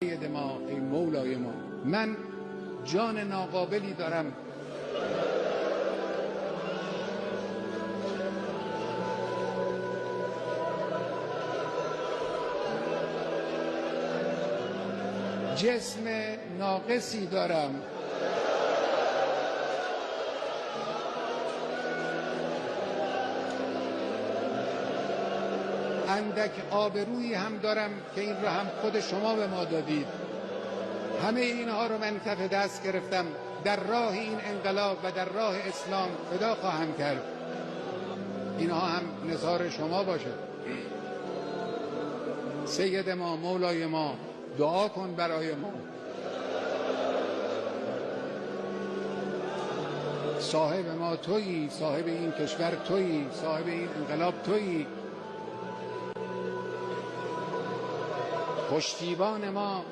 سید ما، ای مولای ما، من جان ناقابلی دارم جسم ناقصی دارم اندک آبرویی هم دارم که این را هم خود شما به ما دادید. همه اینها رو من کف دست گرفتم، در راه این انقلاب و در راه اسلام فدا خواهم کرد. اینها هم نثار شما باشه. سید ما، مولای ما، دعا کن برای ما. صاحب ما تویی، صاحب این کشور تویی، صاحب این انقلاب تویی. پشتیبان ما